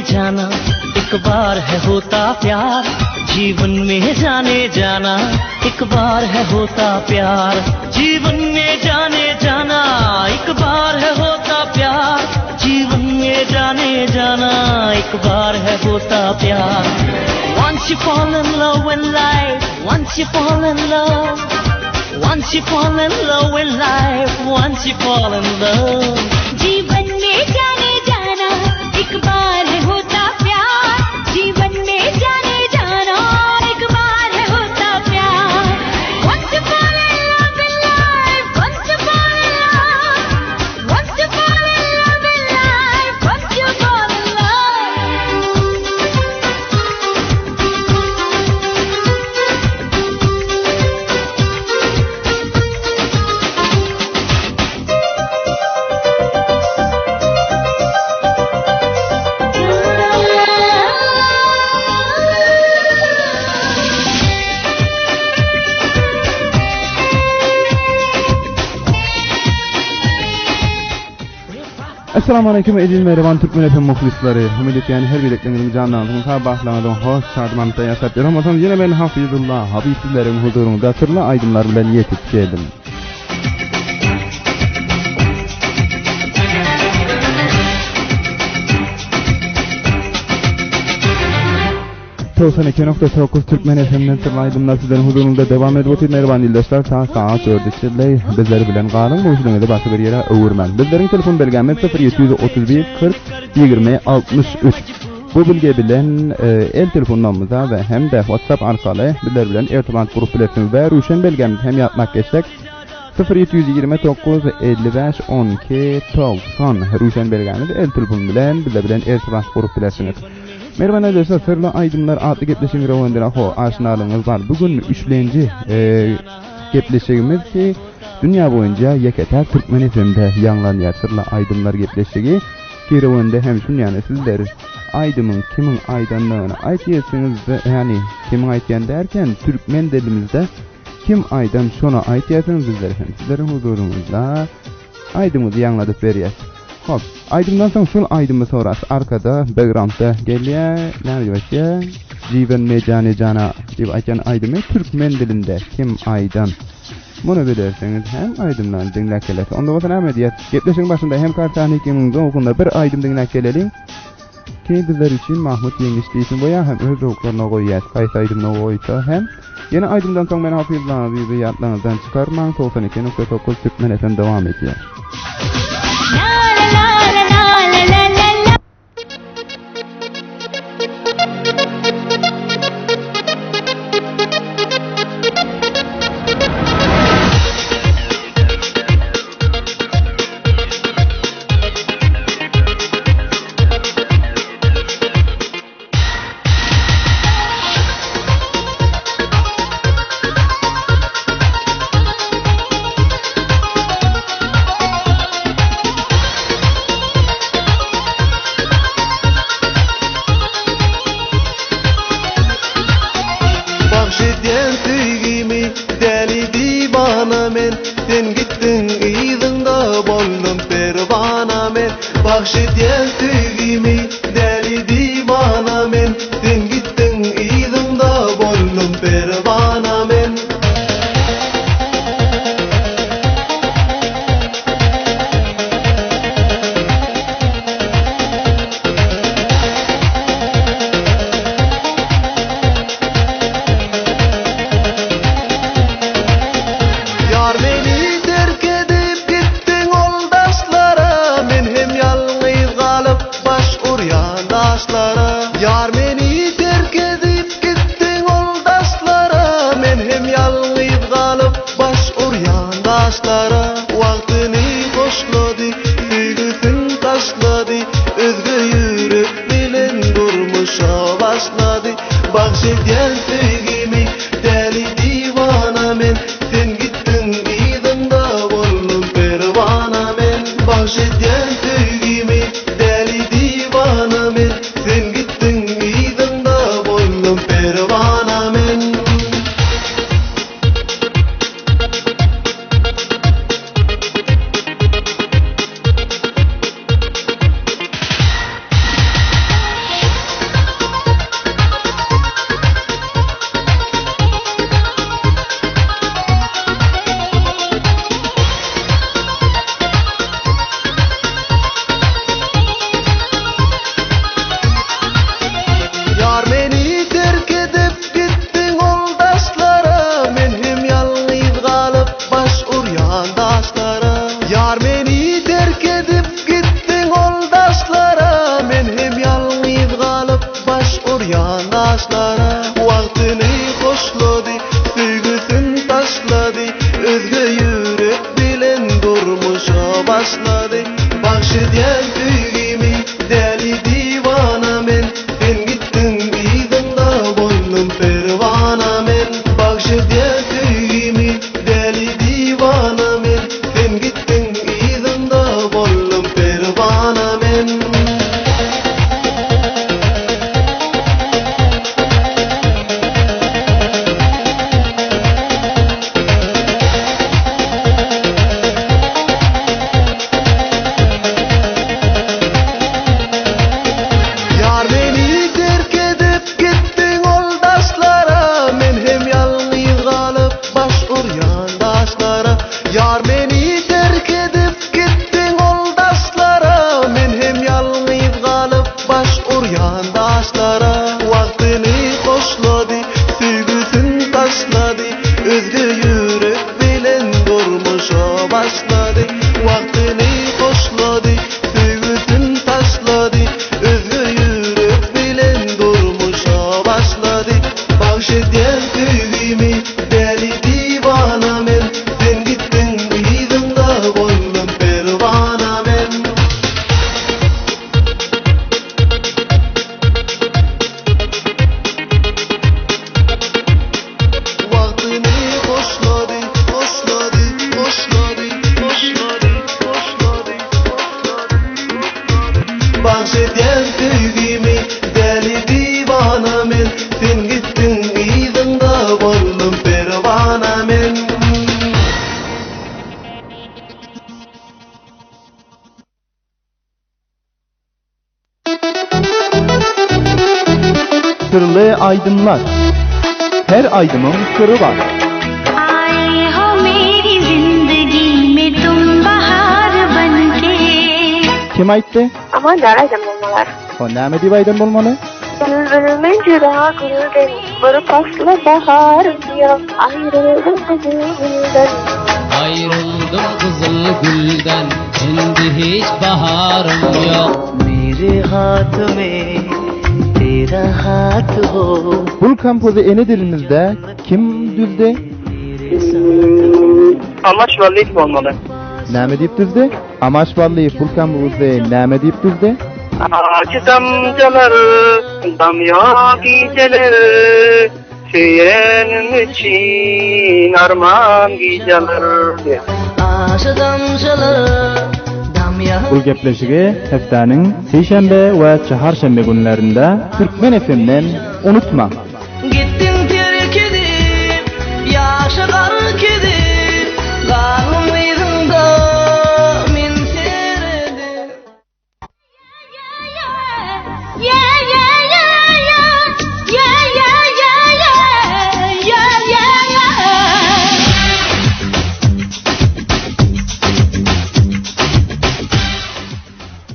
जाना एक बार है होता प्यार, जीवन में जाने जाना एक बार है होता प्यार, जीवन में जाने जाना एक बार है होता प्यार, जीवन में जाने जाना एक बार है होता प्यार. Once you fall in love with life, once you fall in love, once you fall in love with life, once you fall in love. जीवन में जाने जाना एक बार है होता प्यार, जीवन में जाने जाना एक बार है होता प्यार. Once you fall in love with life, once you fall in love, once you fall in love with life, once you fall in Assalamualaikum edil merhaban Türkmen FM muhlisleri. Ümit yani her birliklerinizi canlandırın. Sabahlardan hoş şartmanlıkta yaşatır. Ramazan yine ben Hafizullah, Habibsizlerin huzurunda sırlı aydınlar bilen yetip geldim. Tosan Türkmen FM'den sırlı aydınlar sizlerin huzurunda devam edip merhaban dildaşlar. Saat 4'de bizleri bilen qalın. Bu işlemede başka bir yere öğürmen. Bizlerin telefon belgemiz 0731 40 20 63. Bu bilgi bilen el telefonlarımıza ve hem de WhatsApp arkalı bizler bilen irtibat kurup bilersiniz ve Ruşen belgemiz hem yapmak geçsek 0729 55 12 90 Ruşen belgemiz el telefon bilen bizler bilen irtibat kurup bilersiniz. Merhaba arkadaşlar, sırlı aydınlar adlı gepleşim gravandına aşinalığınız var. Bugün üçlenci gepleşigimiz ki dünya boyunca yeketer Türkmen FM'de yanlanıyor sırlı aydınlar gepleşigi. Gravanda hem şunu yani sizler aydımın kimin aydanlığını aytıyorsunuz yani kimin aytyan derken Türkmen dilimizde kim aydan şuna aytıyorsunuz bizler hem sizlerin huzurunuzda aydımızı yanladıp veriyoruz. Hop, aydımdan sonra şunu aydımı sonrası arkada background'da geliyor. Ne diyor? जीवन में जाने जाना deb aytgan aydımı Türkmen dilinde kim aydan. Bunu bilirseniz hem aydımdan dinlep kelesi. Onda olsa ne diyet? Gepleşin başında hem kartanikimin okunda bir aydım dinlep kelelim. Kendileri için Mahmut Yengiçli için boya hem öz oklarına koyuyat. Kaysa aydımına koyuysa hem yine aydımdan sonra ben Hafizullah abi yatlarınızdan çıkarman 92.9 Türkmen FM devam ediyor. Bahşediyen sevgimi deli divana men. Sen gittin idimda bollum pervana men. Bahşediyen sevgimi deli divana men. Sen gittin idimda bollum pervana men. Yar meni terk edip gittin oldaşlara. Men hem yalnız kalıp baş uryan daşlara. Yar meni terk edip gittin oldaşlara. Men hem yalnız kalıp baş uryan daşlara. Vaktini hoşladı, süygüsün taşladı. Özge yürek bilen durmuşa başladı. Bahşediyen süygimi deli divana men. Sen gittin idimda bollum pervana men. Bahşediyen süygimi deli divana men. Sen gittin idimda bollum pervana men. Yar beni terk edip gittin oldaşlara. Men hem yalnız kalıp baş uryan daşlara. Yar beni terk edip gittin oldaşlara. Men hem yalnız kalıp baş uryan daşlara. Vaktini hoşladı, süygüsün taşladı. Özge yürek bilen durmuşa başladı. Vaktini hoşladı, süygüsün taşladı. Özge yürek bilen durmuşa başladı. Bahşediyen sevgimi deli divana men. Sen gittin idimda bollum pervana men. Vaktini hoşladı, hoşladı, hoşladı, hoşladı, hoşladı, hoşladı. Bahşediyen sevgimi deli divana men. Sen gittin idimda bollum pervana men. Sırlı aydınlar. Her aydının sırrı var. आए हो मेरी जिंदगी में तुम बहार बनके. Kim aytdı? Aman daraydım olmalar. O näme diýip aýdan bolmaly? Gönlümün cüra gülden, bir pasla baharım yok. Ayrıldım kızıl gülden. Ayrıldım kızıl gülden, şimdi hiç baharım yok. मेरे हाथ में तेरा हाथ हो. Bul kampozu ene dilimizde kim düzde? Amaç valliyet olmalı. Näme diýip düzde? Amaç vallahi bul kampozu näme diýip düzde? Ağacı damcaları, damya geceleri, söyleyenim için armağan geceleri. Aşı damşaları damya. Bul gepleşigi heptäniň seýşembe we çaharşembe günlerinde Türkmen FM'den unutma. Gittin terk edip yaşa gark edip galmydynda men seredim. Yeah, yeah, yeah, yeah. Yeah, yeah, yeah, yeah. Yeah, yeah, yeah.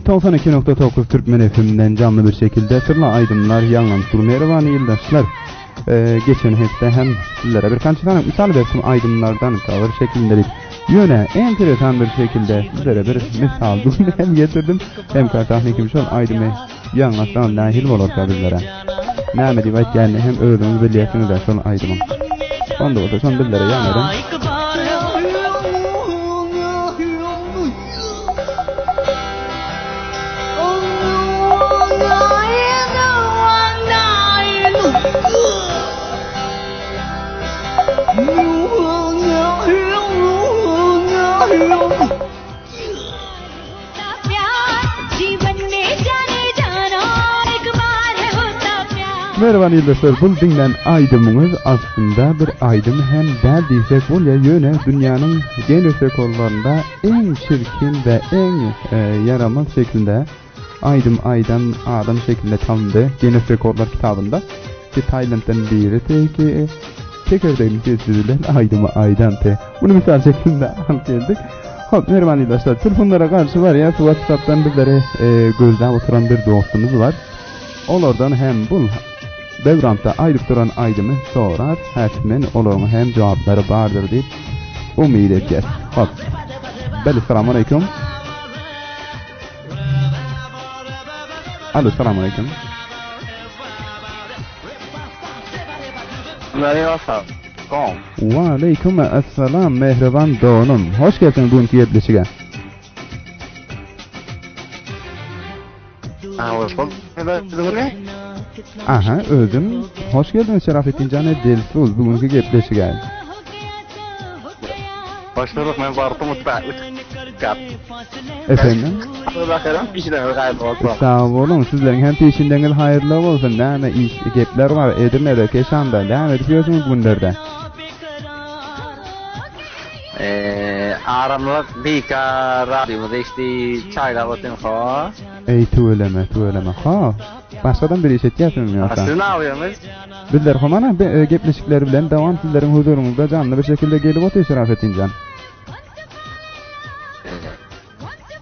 92.9 Türkmen FM'den canlı bir şekilde Sırla Aydınlar Yanlan Turmeyrevan yıldaşlar. Geçen hafta hem sizlere bir kançıdan misal versin aydınlardan tavır şeklinde bir yöne enteresan bir şekilde sizlere bir misal hem getirdim hem kartahnikim şu aydınme yanlaştan dahil olur bizlere. Näme diýip aýtganda hem öýrüňiz bilýäsiňiz de şol aýdymyň. Onda bolsa şol bizlere ýanlarym. Merhaba dostlar, bu dinlen aydımımız aslında bir aydım hem derdiysek bu yöne dünyanın genel kollarında en çirkin ve en yaramaz şeklinde aydım aydan adam şeklinde tanındı genel rekorlar kitabında ki Tayland'dan biri ki tekrardan geçirilen aydımı aydan te bunu misal şeklinde anlatıyorduk. Hop merhaba dostlar, telefonlara karşı var ya WhatsApp'tan bizlere gözden oturan bir dostumuz var. Onlardan hem bu Bevrantda aydıp duran aydımı sorar, həsmin olağın hem cevapları vardır deyip umid edeceğiz. Hop. Bəli, selamun aleyküm. Alo, selamun aleyküm. Wa aleyküm esselam, mehriban doğunum. Hoş geldin bugünkü yetleşige. Aha, özüm. Hoş geldin Şerafettin Can'e Delsoz bugünkü gepleşige. Hoş bulduk, ben Bartu Mutfak. Efendim? Bakalım, işler gayet olsun. Sağ olun, sizlerin hem peşindeniz hayırlı olsun. Näme iş, gepler var, Edirne'de, Keşan'da. Näme ediyorsunuz bunlarda? Aramlık Bika radyomuzda işte çayla batın ha. Ey tuğleme. Ha, başkadan bir iş etiyasın yoksa? Siz ne yapıyorsunuz? Bizler homana gepleşikleri bilen devam sizlerin huzurunuzda canlı bir şekilde gelip oturuyor Şerafettin Can.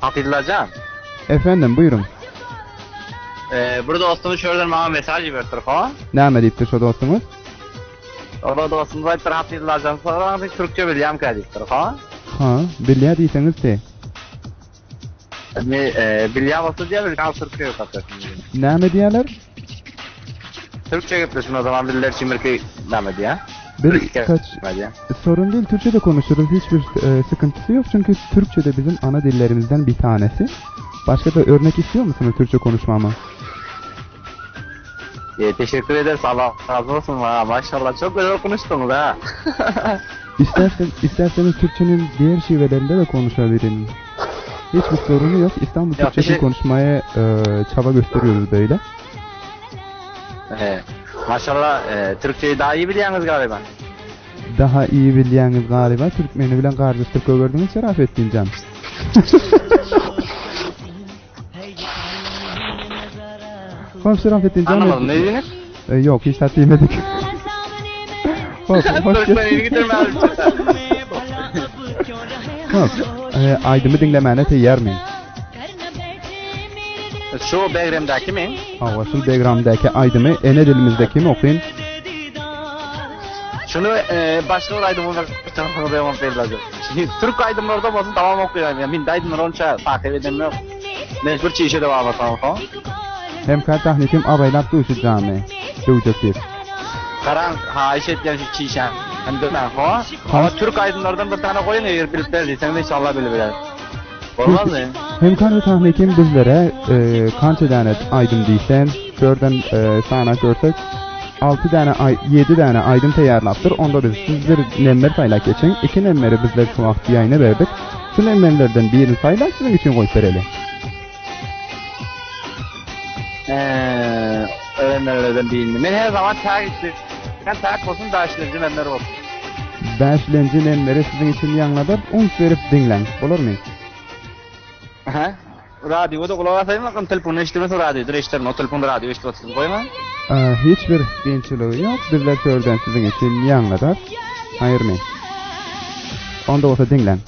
Atilla Can. Efendim, buyurun. Burada dostumuz şuradan bana mesaj verdi ha. Näme deyipdir şu dostumuz? Orada dostumuz aytır Atilla Can sonra Türkçe bilýän kädikdir ha. Ha, bilýär diýseniz de. Bilýän bolsa diýär, gal Türkçe yok aslında. Näme diýerler? Türkçe yapıyorsun o zaman diller çimirki demedi ya. Birkaç sorun değil, Türkçe'de konuşuruz, hiçbir sıkıntısı yok çünkü Türkçe'de bizim ana dillerimizden bir tanesi. Başka da örnek istiyor musunuz Türkçe konuşmama? Teşekkür ederiz, Allah razı olsun ha, maşallah çok güzel konuştunuz ha. İsterseniz Türkçenin diğer şivelerinde de konuşabiliriz. Hiçbir sorunu yok, İstanbul Türkçesi konuşmaya çaba gösteriyoruz böyle. Maşallah Türkçeyi daha iyi biliyorsunuz galiba. Daha iyi biliyorsunuz galiba. Türkmeni bilen kardeş Türk'e gördünüz Şerafettin Can. Tamam Şerafettin Can. Anlamadım, ne dediniz? Yok, hiç hatırlamadık. Hoş geldin. Aydımı dinlemene teyyar mıyım? Şu Begram'daki mi? Şu Begram'daki aydımı ene dilimizdeki mi okuyun? Şunu başka bir aydımı tarafına devam edeceğim. Şimdi Türk aydımı orada olsun tamam okuyayım. Yani min aydımlar onca takip edemiyorum. Mecbur çiğişe devam edelim ha. Hem kar tahnikim abaylar duşu cami. Duşu Karan haiş etken şu çiğişen. Hem de ben ha. Ama Türk aydımlardan bir tane koyun eğer bilip verdiysen de inşallah bilir. Olmaz mı? Hem kar tahnikim bizlere kança tane aydım deysen, şuradan sana görsek 7 tane aydın tayarlaptır. Onda biz sizler nemmer paylaş geçin. 2 nemmeri bizler şu vaqt yayına verdik. Şu nemmerlerden birini paylaş sizin için koyup verelim. Öğrenmelerden birini. Ben her zaman takiptir. Ben takip olsun, dağışlarıcı nemmer olsun. Dağışlarıcı nemmeri sizin için yanladır. Uns verip dinlen. Olur mu? Aha. Radyoda kulağa asayım bakın telefonu işlemesi radyodur işlerin o telefonu radyo işlemesi koyma. Hiçbir gençliği yok. Bizler şuradan sizin için yanladır. Hayır mı? Onda olsa dinlen.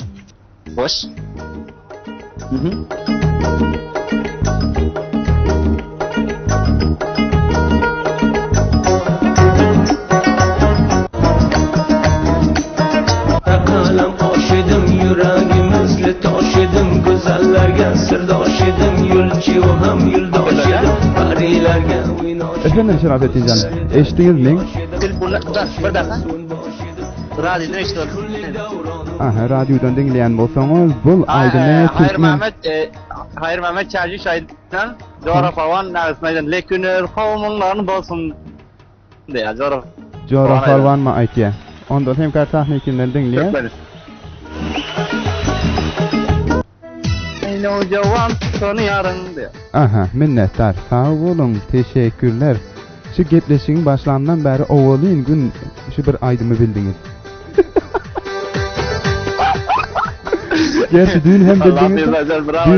Boş. Kalem aşedim yüreğimizle taşedim güzellerge sırdaş edim yolcu hem yoldaş edim parilerge oynaş. Efendim Şerafettin Can, eşitiniz mi? Telefonla bir dakika. Radyodan işliyor. Aha, radyodan dinleyen bolsanız bu aydını Türkmen. Hayır Mehmet Çarşı şahitten Coğrafavan neresindeyden lekünür kavmunların bolsun diye Coğrafavan mı aytiye? Ondan hem kar tahnikinden dinleyen. Ey o cavan tanıyarın diye. Aha, minnettar. Sağ olun, teşekkürler. Şu gepleşiğin başlandan beri ovalayın gün şu bir aydımı bildiniz. Gerçi dün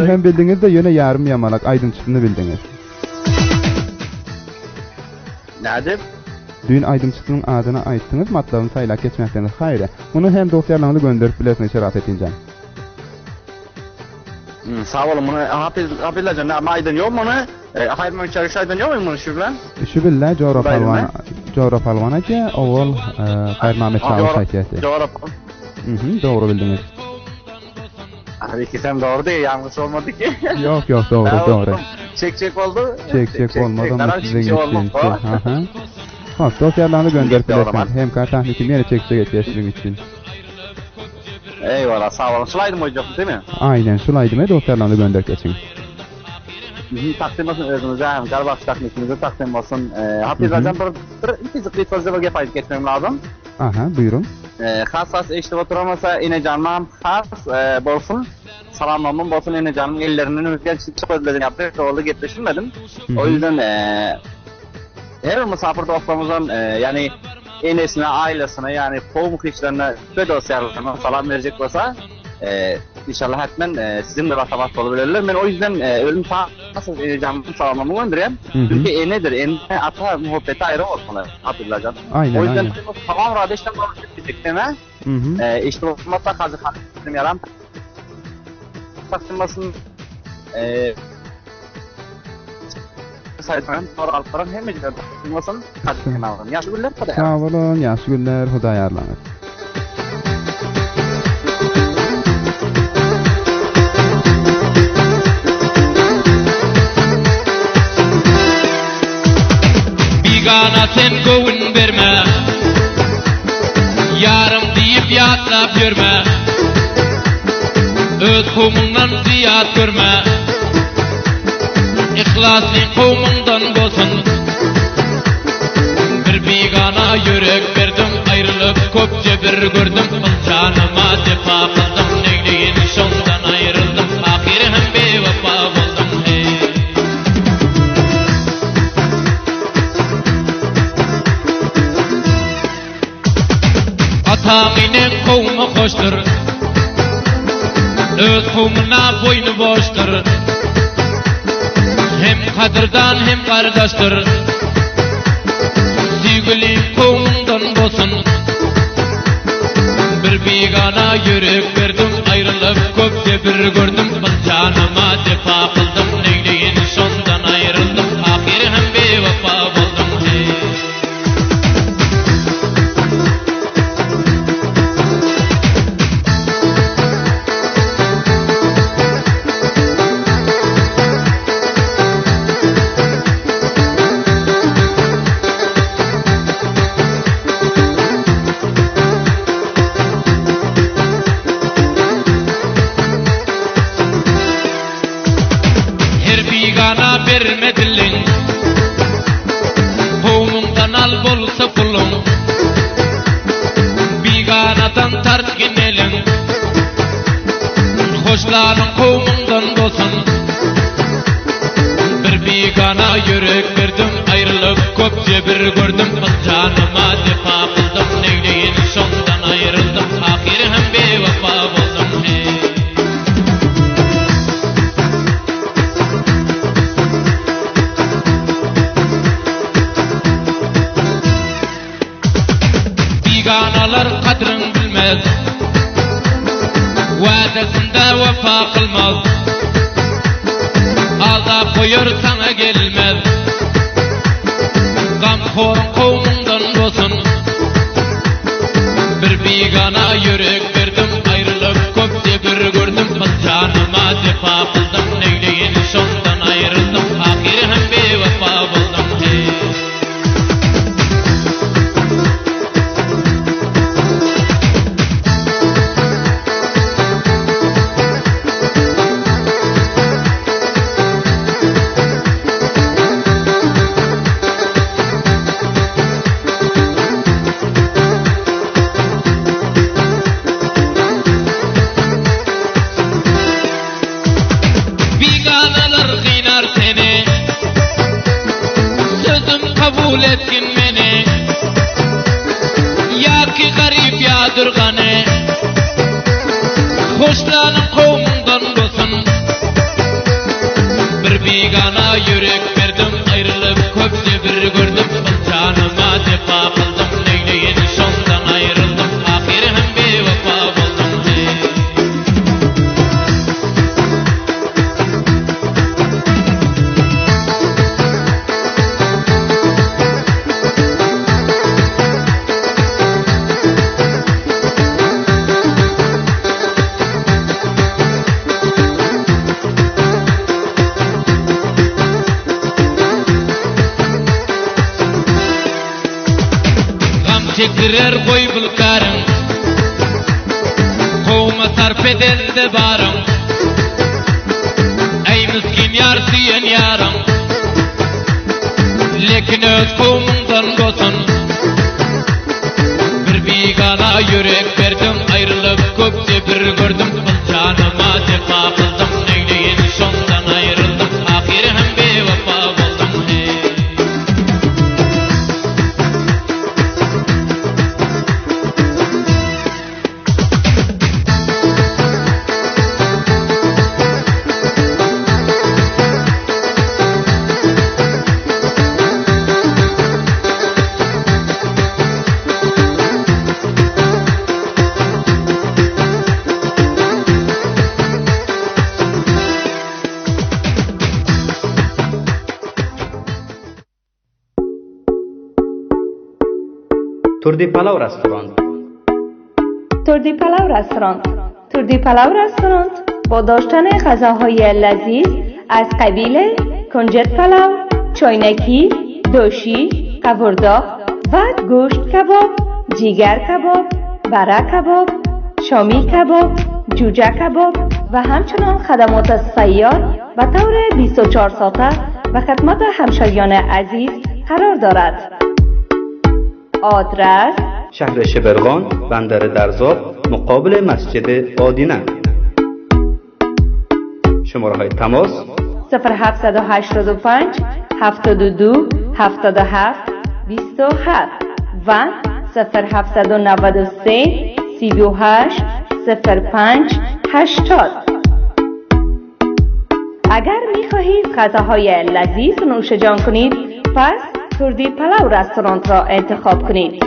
hem bildiniz de yine yarım yamalak aydın çıktığını bildiniz. Näde? Dün aydın çıktığının adını ayttınız, matlabını saylak geçmekteniz. Hayır. Bunu hem dosyalarını gönderip bilesine şerat etineceğim. Sağ olun, bunu hapizlerce aydın yok mu onu? Hayırman içerisi aydın yok mu bunu şu bilen? Şu billa Coğraf Alvana ki oğul Hayır Mehmet Sağol Şakiyeti. Doğru bildiniz. Abi ki sen doğru değil, yanlış olmadı ki. Yok doğru. Çek oldu. Çek olmadı ama size şey olmaz. gitsin. Hoş, dosyalarını gönderip bilesiniz. Hem kartahnikim yine çekse geçeşliğim için. Eyvallah, sağ olun. Sulaydım hocam değil mi? Aynen, sulaydım dosyalarını gönder geçin. Takdim olsun özünüze, hem Qarabağ taknikinize takdim olsun. Hapizlerden bir zıklı sözlerge fayda geçmem lazım. Aha, buyurun. Hassas eşli oturamasa ine canım has bolsun. Salamlamam bolsun ine canım ellerinin özgen çıkıp özlerini yaptı. Oldu getleşilmedim. O yüzden her misafir dostlarımızın yani enesine, ailesine yani kovum hiçlerine ve dosyalarına salam verecek olsa inşallah hatmen sizin de vatandaş olabilirler. Ben o yüzden ölüm nasıl canım salamlamı göndereyim. Çünkü nedir? Ene ata muhabbeti ayrı olmalı. Hatırlayacağım. Aynen. O yüzden tamam kardeşten bahsettik deme. İşte o masa kazı kanıtım yaran. Taksimmasın sayfadan sonra alparan hem meclisler taksimmasın taksim alın. Yaşlı günler kadar. Sağ olun, yaşlı günler, Huda ayarlanır. Bigana sen govun verme, yarım deyip yatlap yürme, öz komundan ziyat görme, İhlasın komundan bolsun. Bir bigana yürek verdim, ayrılıp köpçe bir gördüm, canıma defa kıldım, neyleyin şondan ayrıldım, ahir hem bevefa buldum. Atamine kovmu hoştur, öz kovmuna boynu boştur. Hem kadırdan hem kardeştir. Sevgili kovmundan bolsun. Bir bigana yürek verdim, ayrılıp köpçe bir gördüm, canıma defa kıldım, neyleyin şondan ayrıldım, ahir hem bevefa buldum. Vermedilin kovumdan al bolsa pulun, biganadan tart genelin, hoşlanın kovumdan bolsun. Bir bigana yürek verdim, ayrılıp köpçe bir gördüm, canıma defa kıldım, neyleyin şondan ayrıldım, ahir hem bevefa buldum. Biganalar kadrın bilmez, vadesinde vefa kılmaz, aldap koyur sana gelmez. Gamkhorun kovmundan bolsun. Bir bigana yürek verdim, ayrılıp köpçe bir gördüm, canıma defa kıldım, neyleyin şondan ayrıldım, ahir hem bevefa buldum. miskin meni Yaki garip yadırganı Hoşlanın kovmundan olsun Bir bigana yürek verdim ayrılıp köpçe bir gördüm Canıma cefa kıldım neyleyin sondan ayrıldım Ahir hem bevefa buldum Çektirer koy bulkarım Kovma sarf eder de barım Ey miskin yar diyen yarım Lekin öz kovmundan olsun Bir bigana yürek verdim ayrılıp köpçe bir gördüm Canıma cefa kıldım neyleyin sondan ayrıldım Ahir hem bevefa buldum Turdi Palav restoran. تردی پلاو رستوران. تردی پلاو رستوران با داشتن غذاهای لذیذ از قبیل کنجد پلاو، چاینکی، دوشی، قورداغ و گوشت کباب، جیگر کباب، بره کباب، شامی کباب، جوجه کباب و همچنان خدمات سیار به طور 24 ساعته و خدمت همشاریان عزیز قرار دارد. آدرس شهر شبرغان، بندر درزاب، مقابل مسجد آدینه. شماره های تماس 0785 72 77 27 و 0793 38 05 80. اگر می خواهید غذاهای لذیذ نوش جان کنید پس تردی پلاو رستوران را انتخاب کنید.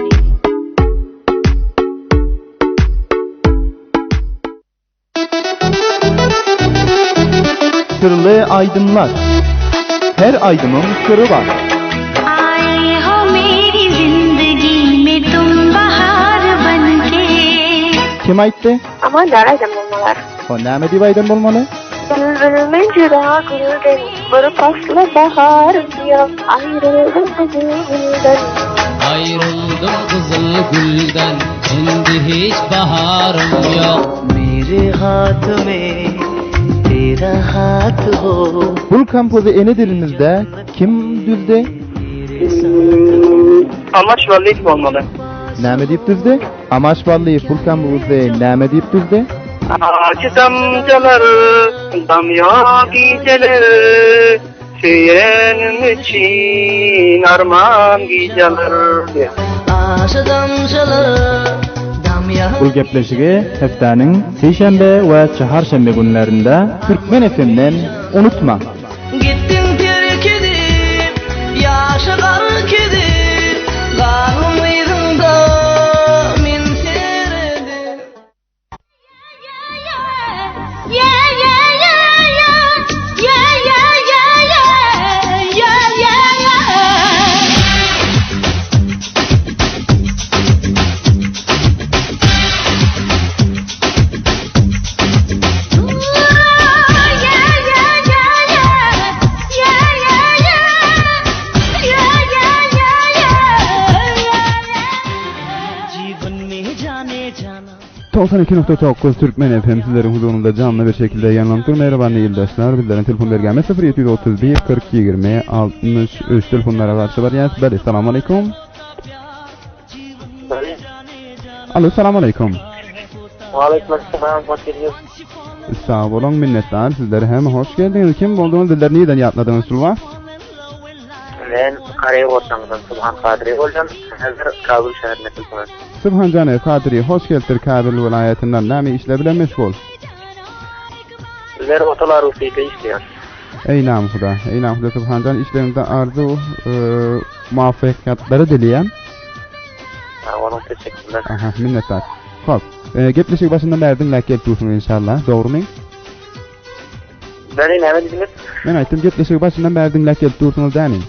Sırlı aydınlar. Her aydının sırrı var. आए हो मेरी जिंदगी में तुम बहार बनके Kim aytdı? Ama Darajan olmalar. O näme diýip aýdan bolmaly? Gülbülmen jüra gülden, bir pasla bahar diyor, ayrıldım gülden. Ayrıldım kızıl gülden Şimdi hiç baharım yok मेरे हाथ में तेरा हाथ हो Bul kampozu ene dilimizde kim düzde? Amaç vallahi olmalı. Näme diýip düzde? Amaç ballyy bul kampozu näme diýip düzde? Ağacı damcaları, damya geceleri, söylenim için armağan geceleri. Asha damşaları damya Bul gepleşigi heftäniň seýşembe we çaharşembe günlerinde Türkmen FM'den unutma. gittin terkedip yaşagar kedip garmyydında min seredim जीवन में जाने जाना 92.9 Türkmen FM sizlerin huzurunda canlı bir şekilde yayınlanıyor. Merhaba yoldaşlar. Bizlerin telefon bergemi 0731 40 20 63 telefonlara karşı var. Yani sizlere selamun aleyküm. Alo selamun aleyküm. Aleykümselam, hoş geldiniz. Sağ olun minnettar. Sizlere hem hoş geldiniz. Kim olduğunuz dilleri neyden yatladınız Sulva? Ben Karaya Ortam'dan Subhan Kadri olacağım. Hazır Kabul şehrine telefon. Subhanjane Kadri, hoş geldin Kabil vilayetinden. Näme işle bilen meşgul? Bizler otolar usuyla işliyor. Eynam Huda. Eynam Huda Subhanjan işlerinde arzu muvaffakiyatları dileyen. Onun teşekkürler. Aha, minnettar. Hop. Gepleşik başından berdin lak dursun inşallah. Doğru mu? Ben ne dediniz? Men aytdım gepleşik başından berdin lak dursunuz däni.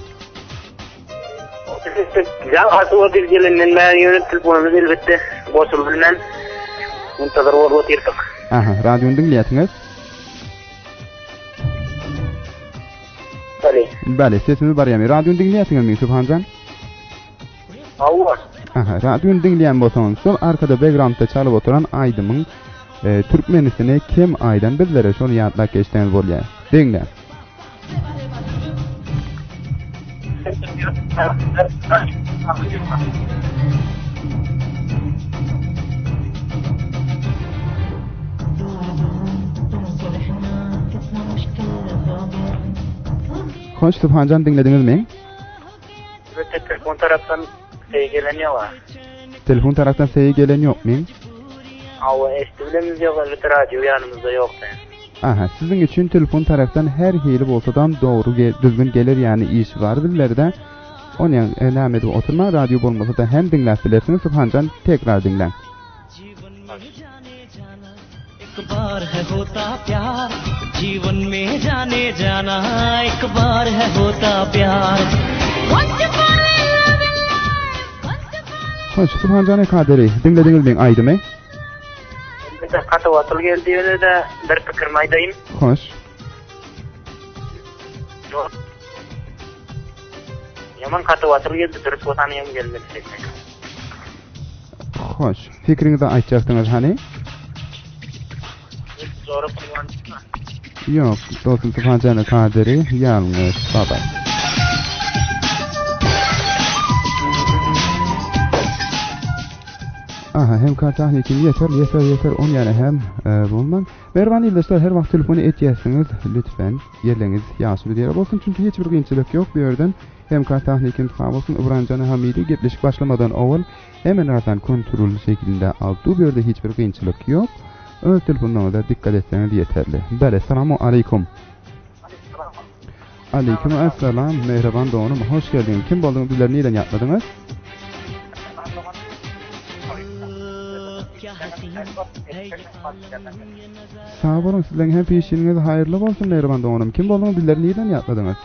Ya asıl dilgelinden ben yönet telefonumuz elbette boşulduğundan muntazır olup yırtık. Aha, radyonu dinleyetiniz. Bale, sesiniz bar yami. Radyonu dinleyetiniz mi Subhanjan? Allah. Aha, radyonu dinleyen bolsaňyz, sol arkada backgroundda çalyp oturan Aydymyň türkmenisini kim aydan bizlere şonu ýatlap geçtiňiz bolýar. Dinle. Hoş Subhanjan dinlediniz mi? Evet, telefon taraftan gelen var. Telefon taraftan seye gelen yok mu? Ama eşitliğimiz yok, elbette radyo yanımızda yok. Aha, sizin için telefon taraftan her hili bolsadan doğru düzgün gelir yani iş var bizlerde. Onun elameti oturma radyo bolmasa da hem dinlep bilersiniz Subhanjan tekrar dinlen. एक बार है होता प्यार जीवन में जाने जाना एक बार है होता प्यार Hoş Subhanjan Kadri dinlediniz mi Aydym'ı? Bir de katı atıl geldi öyle de bir fikir maydayım. Hoş. Yaman katı atıl geldi dürüst vatanıyım geldi. Hoş. Fikrinizi aytacaktınız hani? Zor kullandık mı? Yok, dostum Subhanjan Kadri yalnız baba. Aha, hem kartahnikin yeter on yani hem bulman. Merhaba dostlar, her vaqt telefonu etýäsiniz lütfen yerleriniz ýaşy bir ýere bolsun çünkü hiç bir gynçylyk ýok bu ýerden. Hem kartahnikin sağ bolsun Ibranjana Hamidi gepleşik başlamadan awal hemen artan kontrol şekilde aldı. Bu ýerde hiç bir gynçylyk ýok. Öz telefonuna dikkat etseňiz ýeterli. Bale, salamu aleykum. Aleyküm assalam, mehriban doğanım, hoş geldiniz. Kim bolduňyz, bizleri neden ýatladyňyz? Sağ olun, sizlerin hem peşiniz hayırlı bolsun mehriban doğanım. Kim bolduňyz, bizleri neden ýatladyňyz?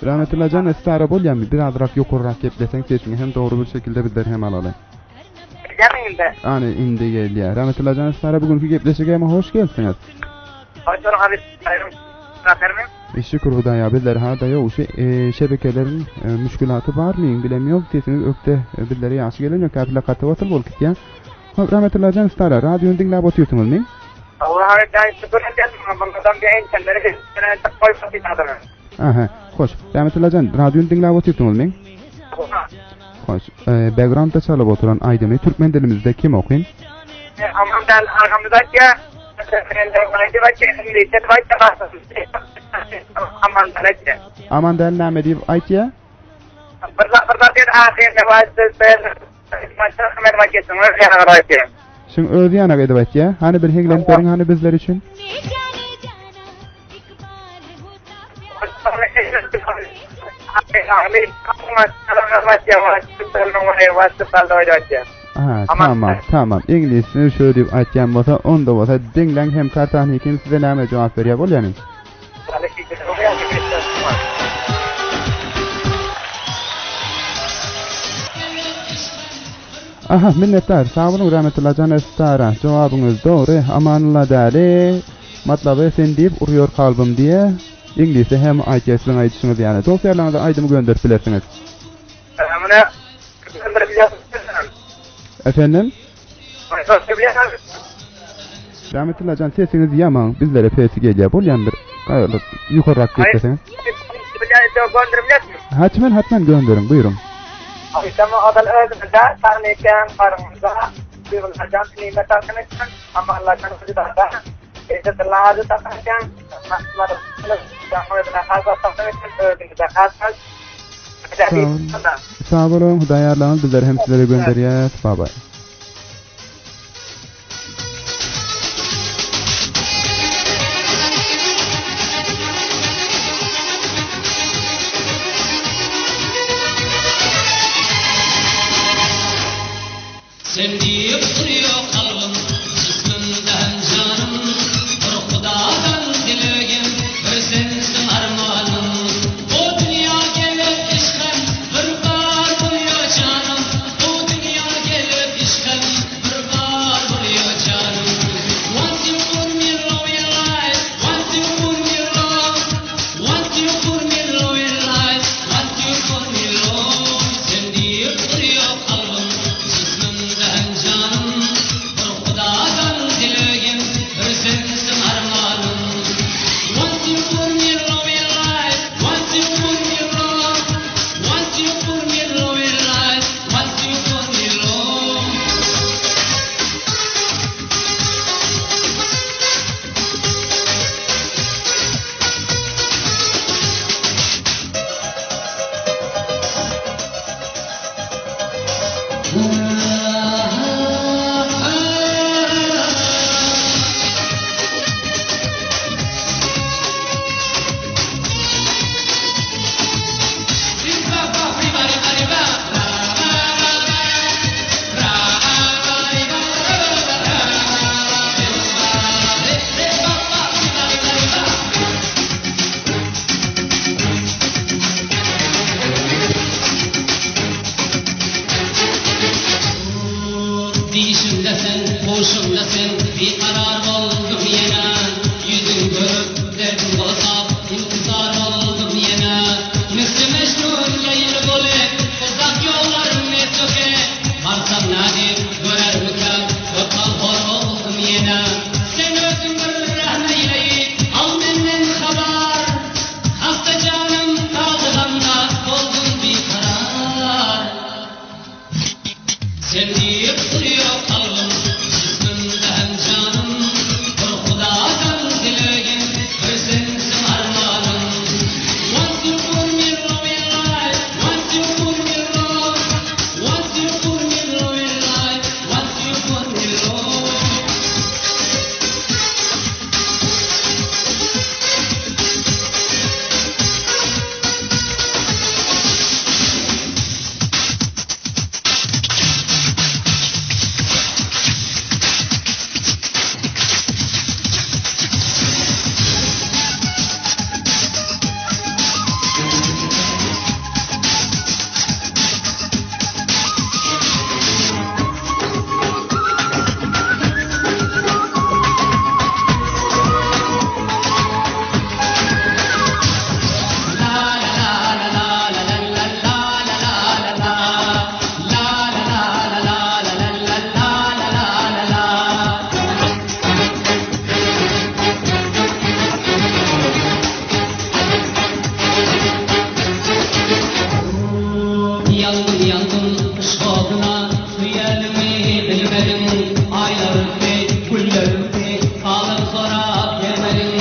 Rahmetullah can estara bolýarmy? Birazrak ýokurrak gepleseň sesini hem doğru bir şekilde bizleri hem alaly. Ani indi gelýär. Rahmetullah can estara bugünkü gepleşige hoş gelsiňiz. Hoş bulduk abi. Şükür Hudaýa, bizler hada ýok şebekelerin müşkilaty barmy bilemiyorum. Sesiniz ökte bizlere ýaşy gelenýär. Käpile gaty watyl bolup gitýär. Hop rahmetullah can estara radyony dinläp oturýarsyňyzmy? Allah'a şükür ederim. Bundan bir insanlara koyup ýatyr. Aha, hoş. Rahmetullah can radyony dinläp oturýarsyňyzmy? Hoş. Backgroundda çalyp oturan Aydym'y türkmen dilimizde kim okuyun? Amandan arkamızdaki Aman del näme diýip aýtýar? Şuň özü ýana edip aýtýar. Hani bir heglenip beriň hani bizler üçin? Ha, tamam. İngilizce şöyle diýip aýtýan bolsa, onda bolsa dinleň hem kartahnikin size näme jogap berýär bolýany? Aha, minnettar. Sağ olun rahmetullah can estara. Jogabyňyz dogry. Amanullah däli. Matlaby sen diýip urýar kalbym diye. İngilizce hem aýtýasyň aýdyşyňyz ýani. Dostlarlaryňyza aýdymy gönderip bilersiňiz. Efendim? Rahmetullah can sesiniz yaman. Bizlere pesi gelýär. Bolýandyr. Gaýryp ýukarrak gitseňiz. Hatman gönderin. Buyurun. Ama adal özümüzde tanıyken karımızda bir hocam nimet arkadaşlar ama Allah'tan rızası İşte lazı takacağım. Masmadım. Jamur takacağım. Takacağım. Sağ olun, Hudaý arlaňyz bizler hem sizlere gönderýär. Bye. Sen deyip duruyor kalbim, cismimden canım, bir Hudadan dilegim, bir sensin armanım. Bu dünya gelip işken, bir bar buluyor canım. Bu dünya gelip işken, bir bar buluyor canım. Once you put me low in life, once you put me low, once you put me low in life, once you put me low. Sen deyip duruyor kalbim, cismimden canım, bir Hudadan dilegim, bir sensin armanım. Once you put me low in life, once you put me low, once you put me low in life, once you put me low. Dişimdesin, hoşumdesin, bir karar oldum yine. Yüzün görüp derdim bozap, intizar oldum yine. Misli Mecnun Leyli Gul'e, uzak yollarım ne töke. Varsam nadir, görer mükem, köpal hor oldum yine. Sen özün bir rahmeyleyi, al benden haber. Hasta canım kaldığında, oldun bir karar. Sen deyip duruyor kalbim, cismimden canım, bir Hudadan dilegim, bir sensin armanım. Once you put me low in life, once you put me low, once you put me low in life, once you put me low. Yandım yandım şokuna, suyelimi bilmedim. Aylar öptü, güller öptü, kalır sonra gelmedim.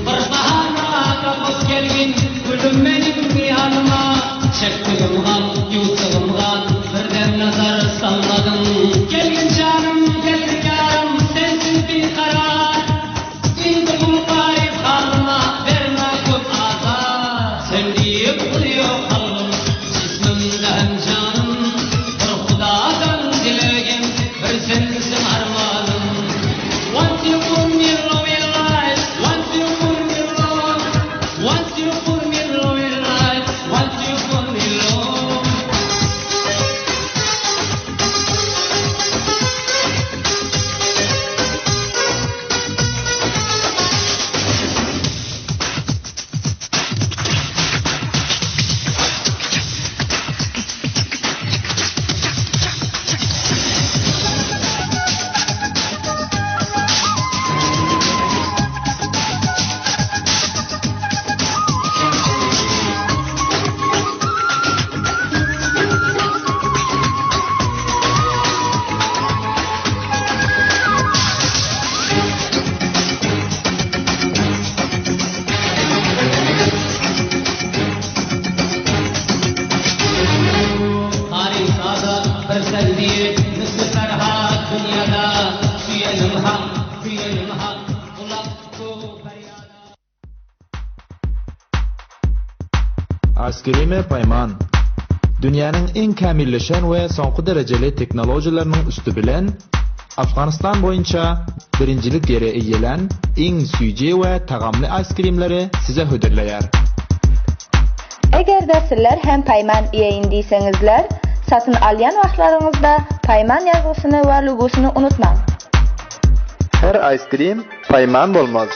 Barış baharına kapıp gelgin, gülüm benim yanıma. Çektiğim gal, yuttuğum gal, birden nazar salladım. Gelgin canım, gelgin yarım, sensiz bir karar. İndi bu garip halıma, verme köp azar. Sen deyip duruyor kalbim, cismimden canım, bir Hudadan dilegim, bir sensin armanım. Once you put me low in life, once you put me low, once you put me low in life, once you put me low. Askeri payman. Dünyanın en kamilleşen ve sonqu dereceli teknolojilerinin üstü bilen Afganistan boyunca birincilik yere eyyelen en süyce ve tagamlı askrimleri size hödürleyer. Eger de sizler hem payman yayındiysengizler, satın alyan vaxtlarınızda payman yazgısını ve logosunu unutmam. Her ice cream payman bolmaz.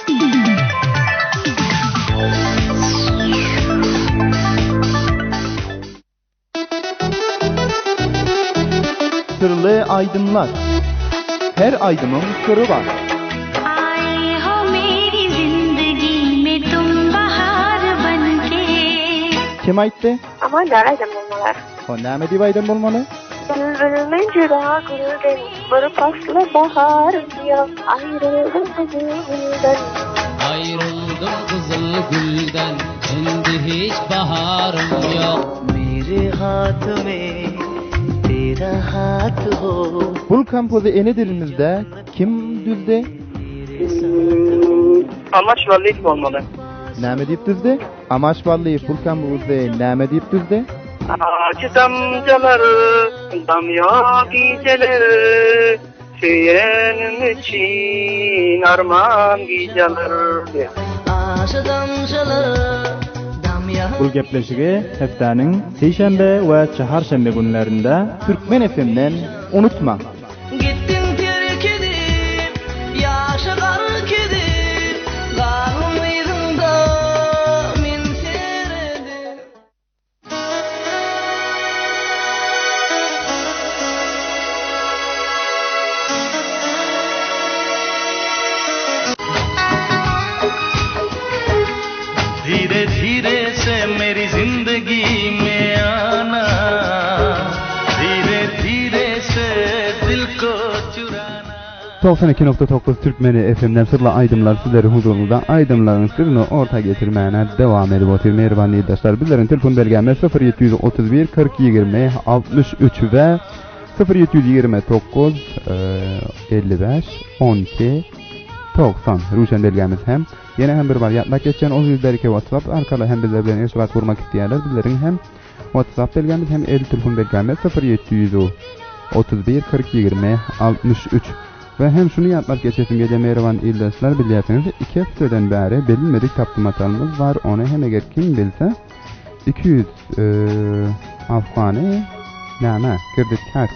Sırlı aydınlar. Her aydının sırrı var. आए हो मेरी जिंदगी में तुम बहार बनके. Kim aytdı? Ama daraydım bunlar. O näme diýip aydın bolmaly? Bülbülümün cüda gülden, bir paslı baharım yok. Ayrıldım kızıl gülden. Ayrıldım kızıl gülden, şimdi hiç baharım yok. मेरे हाथ में तेरा हाथ हो Bul kampozu ene dilimizde kim düzde? Amaç vallahi olmalı. Näme diýip düzde? Amaç vallahi bul kampozu näme diýip düzde? Ağacı damcaları, damya geceleri, söylenim için armağan geceleri. Bul gepleşigi heftäniň seýşembe we çaharşembe günlerinde Türkmen FM'den unutma. Gittin terk edip yaşar kedip galmyydın da men seredim. धीरे धीरे से मेरी जिंदगी में आना धीरे धीरे से दिल को चुराना 92.9 Türkmeni FM'den sırla aydımlar sizleri huzurunuzda aydımların sırrını orta getirmeyene devam edip otur. Merhaba dostlar. Bizlerin telefon belgemiz 0731 40 20 63 ve 0729 55 12 90 Ruşen belgemiz hem yine hem bir var yatmak geçen o yüzlerike WhatsApp arkalı hem bizler bilen irtibat kurmak isteyenler bizlerin hem WhatsApp belgemiz hem el telefon belgemiz 0731 40 20 63 ve hem şunu yatmak geçesim gece merhaban illesler biliyorsunuz 2 haftadan beri bilinmedik taptırmalarımız var onu hem eğer kim bilse 200 Afgani nana kirdik kaç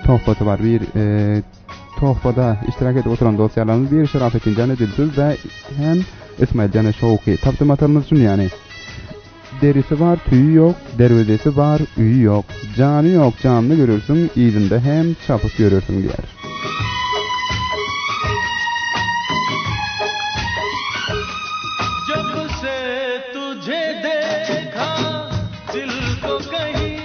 tohbası var bir tohbada iştirak edip oturan dosyalarımız bir Şerafettin Canı Dilsiz ve hem İsmail Canı Şovki taptırmalarımız şunu yani derisi var tüyü yok dervezesi var üyü yok canı yok canlı görürsün iyizinde hem çapık görürsün diyer. जब से तुझे देखा दिल को कहीं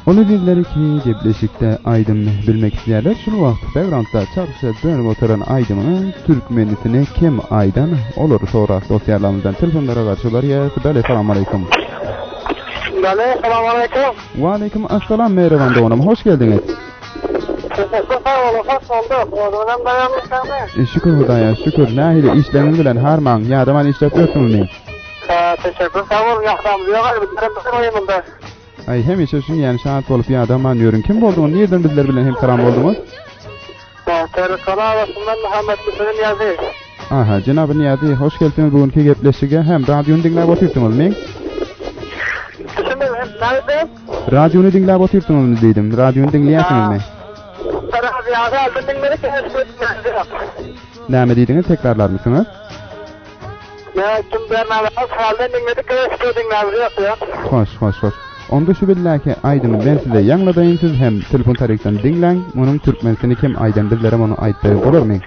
Onu dilleri ki Gebleşik'te Aydın bilmek isteyenler şunu vakti Devran'da çarşıya dönüp oturan Aydın'ın Türkmenisini kim Aydın olur sonra dosyalarımızdan telefonlara karşılar ya Sibel selamun aleyküm. Selamun aleyküm. Ve aleyküm assalam merhaban doğanım hoş geldiniz. Şükür Hudaya şükür nahili işleriniz bilen harman yadaman işletiyorsunuz ne? Teşekkür sağ olun yaxşamız yok abi Ay hem işe şunu yani şahit olup yadaman anlıyorum. Kim olduğunu nereden bizler bilen hem karam oldunuz? Telefonlar arasından Muhammed Müslüman Niyazi. Aha Cenab-ı Niyazi hoş geldiniz bugünkü gepleşige hem radyonu dinleyip oturtunuz mu? Nerede? Radyonu dinleyip oturtunuz dedim. Radyonu dinleyesiniz mi? Radyonu altın dinledik. Näme diýdiňiz tekrarlar mısınız? Ne kim bernamaz halden dinledik. Hoş. Onda şu billaki Aydın ben size yanladayım siz hem telefon tarikten dinlen. Onun Türkmenisini kim Aydın bizlere onu aytdyry bolar mı?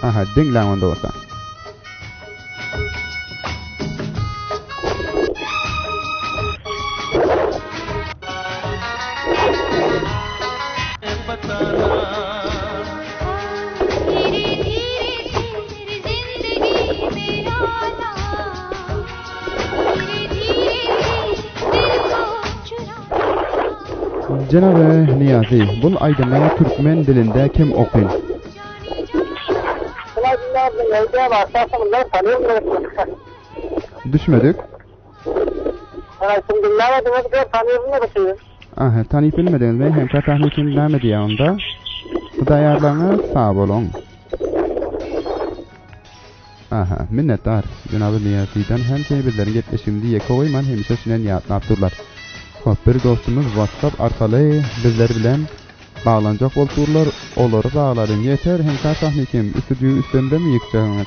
Aha dinlen onda olsa. Cenab-ı Niyazi, bu Aydın'ı Türkmen dilinde kim okuyun? Düşmedik. Düşmedik. Şimdi dinlemedim, hadi tanıyorum da bakayım. Aha, tanıyıp bilmediniz mi? Hem tahnikin dinlemedi ya onda. Dayarlarına sağ olun. Aha, minnettar. Cenab-ı Niyazı'dan hem teybirlerin yetişimdi yeka oyman hem işe sinen yaptırlar. Hop, bir dostumuz WhatsApp arkalı bizler bilen bağlanacak olturlar. Onları bağların yeter. Hem tahnikim stüdyo üstünde mi yıkacağınız?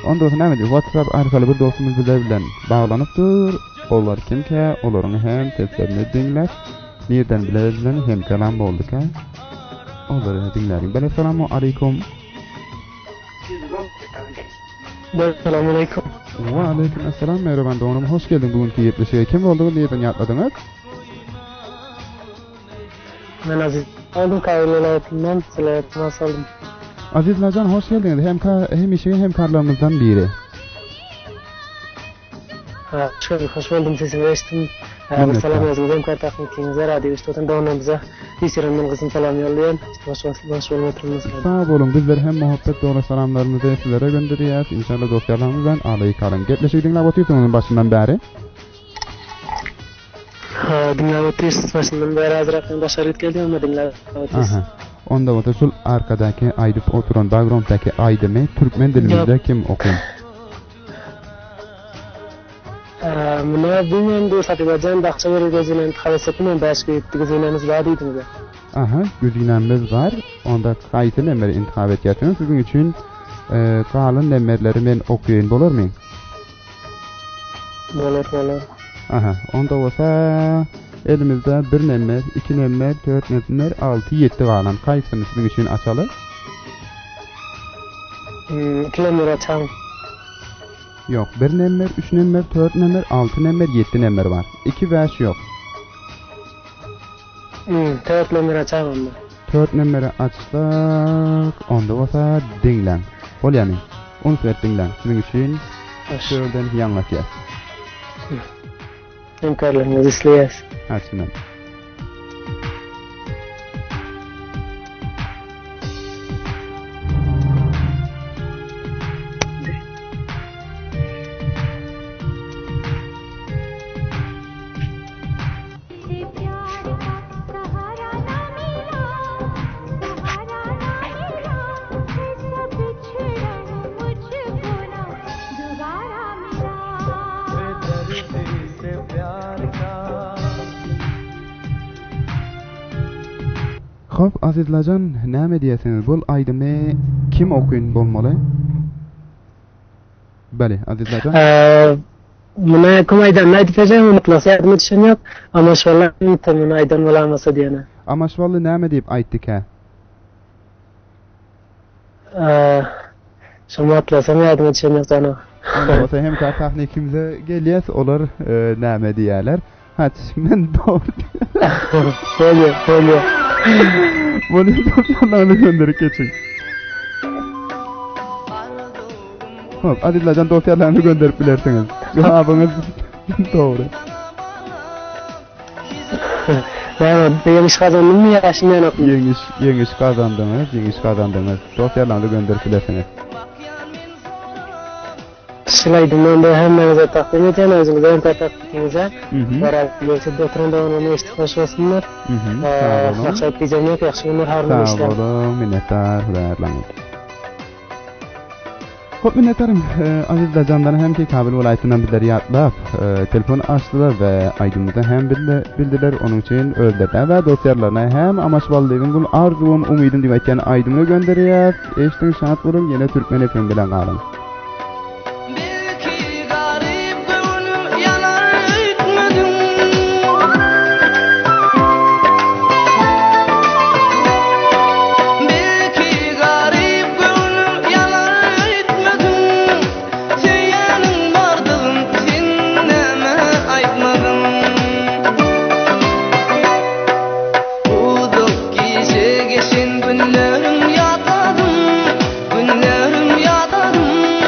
Ondan sonra ne WhatsApp arkalı bir dostumuz bizler bilen bağlanıptır. Onlar kimke, onların hem tepkilerini dinler. Nereden bilebilirler hem kalan olduk ha. Onları dinlerim. Ben Esselamu Aleyküm. Selamun Aleyküm. Wa aleyküm esselam. Merhaba doğanım. Hoş geldin bugünkü yetmişe. Kim oldu? Nereden yatladınız? Ben Aziz. Aldım kahvelerden selamlar saldım. Aziz Nacan hoş geldiniz. Hem işe hem karlarımızdan biri. Hoş buldum, sesini geçtim. Selam yazıldım, kartaklıkınıza, radyo üstüden doğanımıza. İstiramdan kızım selam yollayan. Hoş olmatırınız. Sağ olun, bizler hem muhabbet doğru selamlarımızı sizlere gönderiyoruz. İnşallah dosyalarımızdan alayı kalın. Getleşik dinle batıyorsunuz başından beri. Dinle batıyorsunuz başından beri hazırlıktan başarıt geldi ama dinle batıyorsunuz. Onda otursul arkadaki aydıp oturan background'daki aydımı Türkmen dilimizde kim okuyun? Buna bilmeyen de Satıbacan Bakçaveri gözünden havasatının başka gözünemiz var deydiniz. Aha, gözünemiz var. Onda kayıtlı nemleri intihab ediyorsunuz. Bugün için kalın nemlerleri ben okuyun. Olur muyum? Olur. Aha, onda olsa elimizde 1 nemler, 2 nemler, 4 nemler, 6, 7 kalan. Kayıtını sizin için açalım. 2 nemler açalım. Yok, 1 nemler, 3 nemler, 4 nemler, 6 nemler, 7 nemler var. 2 vers yok. 4 nemler açalım. 4 nemleri açtık. Onda olsa dinlen. Ol yani. Onu söyle dinlen. Sizin için şuradan yanlatacağız. Hemkarlarımızı izleyeceğiz. Açın. Hop azizlacan näme diýesiniz? Bol aýdymy kim okuyun bolmaly? Bale, azizlacan. Buna kim aýdan nädipejem mutlaka ýardım etişim ýok. Ama şolar ýetim aýdan bolamasa diýene. Ama şolly näme diýip aýtdyk ha? Şo mutlaka ýardım etişim ýok sana. Ama hem tahnikimize gelýäs, olar näme diýerler? Haç, men doğru. Bolýar. Bunu dosyalarını gönderip geçin. Hop, Adil'den dosyalarını gönderip bilersiniz. Cevabınız doğru. Yemiş kazandın mı ya? Şimdi ben okuyayım. Yemiş kazandınız. Dosyalarını gönderip bilersiniz. Şılaydım da hemmenize takdim edeceğim, özünüze ön takdiminize. Beraber oturanda onu işte hoş olsunlar. Maksat diyeceğim yok, yakşı günler, harman işler. Sağ olun, minnettar, hürriyetlerim. Hop minnettarım, aziz dacanlarına hem ki Kabil vilayetinden bizleri yatlap, telefon açtılar ve aydınlıda hem bildiler, onun için öldürdüler ve dosyalarına hem amaçvallıydın bu arzuun, umidin demekken aydınlığı gönderiyor. Eştin şanat bulun, yine Türkmen efendim bilen kalın. Günlerim yatadım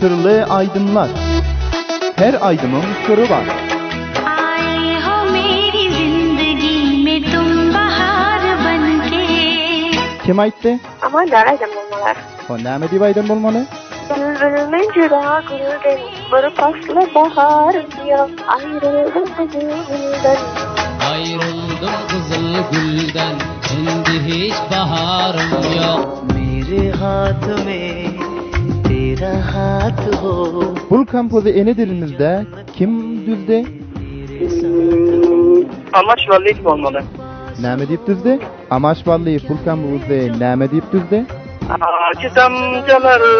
sırlı aydınlar. Her aydının sırrı var. आए हो मेरी जिंदगी में तुम बहार बनके. Kim aytdı? Ama daraydım olmalar. O näme diýip aydın bolmaly? Bülbülümün jüra gülden, bir paslı bahar yok. Ayrıldım gülden. Ayrıldım kızıl gülden, şimdi hiç baharım yok. मेरे हाथ में तेरा हाथ हो. Bul kampozu ene dilimizde kim düzde? Amaç valliyet olmalı. Näme diýip düzde? Amaç valli bul kampozda näme diýip düzde? Ağacı damcaları,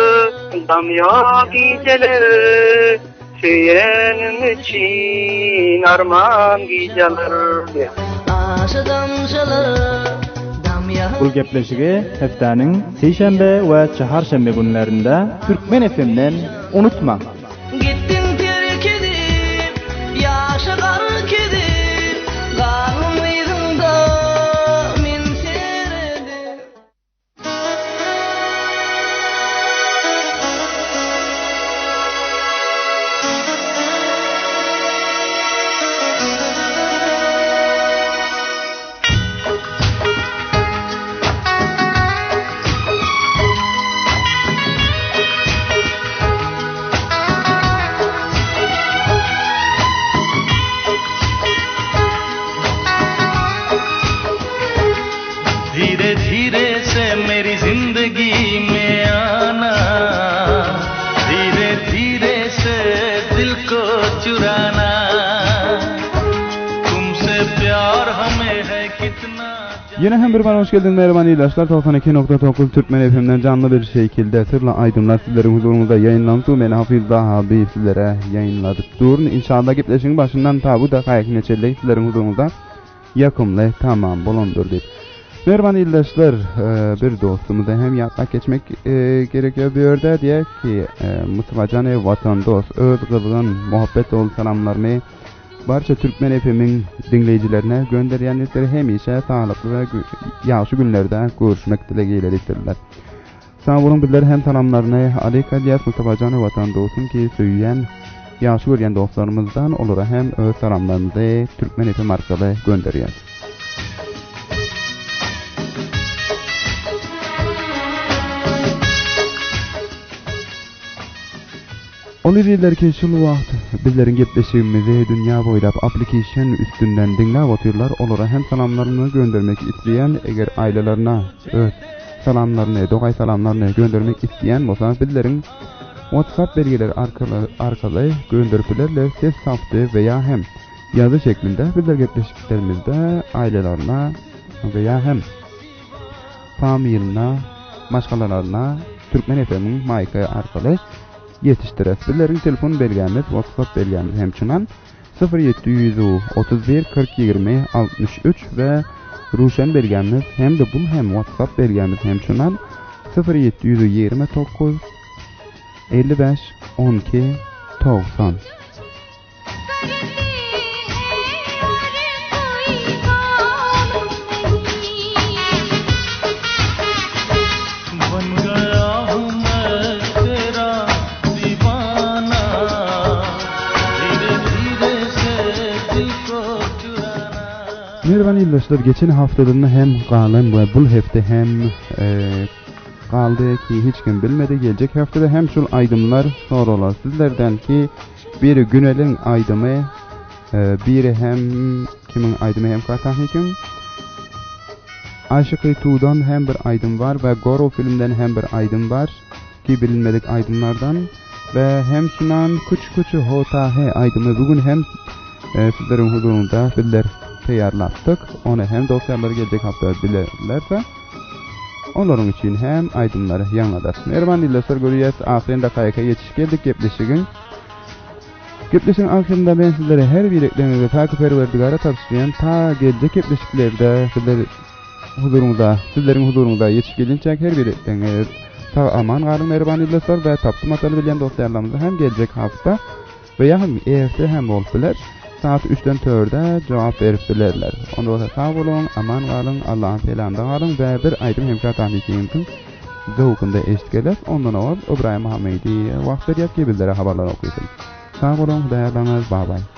damya geceleri, Söylenim için armağan geceleri. Aşık amcaları damya. Bu gepleşigi heftäniň seýşembe we çaharşembe günlerinde Türkmen FM'den unutma. Gittin terk edip yaşa gark edip galmyydın da men seredim. धीरे धीरे से मेरी जिंदगी में आना, धीरे धीरे से दिल को चुराना, तुमसे प्यार हमें है कितना. Yine hem bir bana hoş geldin merhaba arkadaşlar. 92.9 Türkmen FM'den canlı bir şekilde sırlı aydınlar sizlerin huzurunuzda yayınlandı. Ben Hafiz Dahabi sizlere yayınladık. Durun inşallah gepleşin başından tabu da kayıkne çelleyi sizlerin huzurunuzda yakımlı tamam bulundur deyip. Merhaba arkadaşlar, bir dostumuza hem yapmak geçmek gerekiyor bir yerde diye ki Mustafa Can'e vatandaş, öz kızgın, muhabbet dolu salamlarını barça Türkmen FM'in dinleyicilerine gönderiyenlikleri hemişe sağlıklı ve yaşlı günlerde görüşmek dileğiyle isterler. Sağ olun bizler hem salamlarını Aleyka Diyas Mustafa Can'e vatandaşın ki söyleyen yaşlı görüyen dostlarımızdan olur hem öz salamlarınızı Türkmen FM arkalı gönderiyen. Onu diyorlar ki şu vaxt bizlerin gepleşigimizi dünya boylap application üstünden dinläp oturlar. Olara hem salamlarını göndermek isteyen, eger ailelerine öz salamlarını, dogay salamlarını göndermek isteyen bolsa bizlerin WhatsApp belgeleri arkaly gönderiplerle ses saftı veya hem yazı şeklinde bizler gepleşiklerimizde ailelerine veya hem familiyana, başkalarına Türkmen FM'in mayka arkaly yetiştiririz. Bizlerin telefon belgemiz, WhatsApp belgemiz hemçinan 0731 40 20 63 ve Ruşen belgemiz hem de bu hem WhatsApp belgemiz hemçinan 0729 55 12 90. Merhaba arkadaşlar, geçen haftadan hem kalan ve bu hafta hem kaldı ki hiç kim bilmedi, gelecek haftada hem şu aydımlar sorular sizlerden ki biri Günel'in aydımı, biri hem kimin aydımı hem Kartahnikin Aşık-ı Tuğ'dan hem bir aydım var ve Goro filmden hem bir aydım var ki bilinmedik aydımlardan ve hem şunan küçük hotahe aydımı bugün hem sizlerin huzurunda bizler tayarlattık. Onu hem dosyaları gelecek hafta bilirlerse onların için hem aydınları yanladık. Merhaba arkadaşlar, görüyoruz. Aferin dakika yetişip geldik Gepleşin aslında ben sizlere her birliklerinizi takip ediverdigara tavsiyen ta gelecek gepleşiklerde sizlerin huzurunda yetişip gelince her birlikleriniz ta aman kalın merhaba arkadaşlar ve taptım atalı bilen dosyalarımızı hem gelecek hafta veya hem evde hem olsular saat 3'den 4'de cevap verip bilirler. Onda sağ olun, aman kalın, Allah'ın selamında kalın ve bir aydın hemşire tahmikiyimizin zowkunda eşitgeler. Ondan awal İbrahim Hamidi wagt berýär ki bizlere habarlar okuýsun. Sag bolun, Hudaýa bäňiz, bye bye.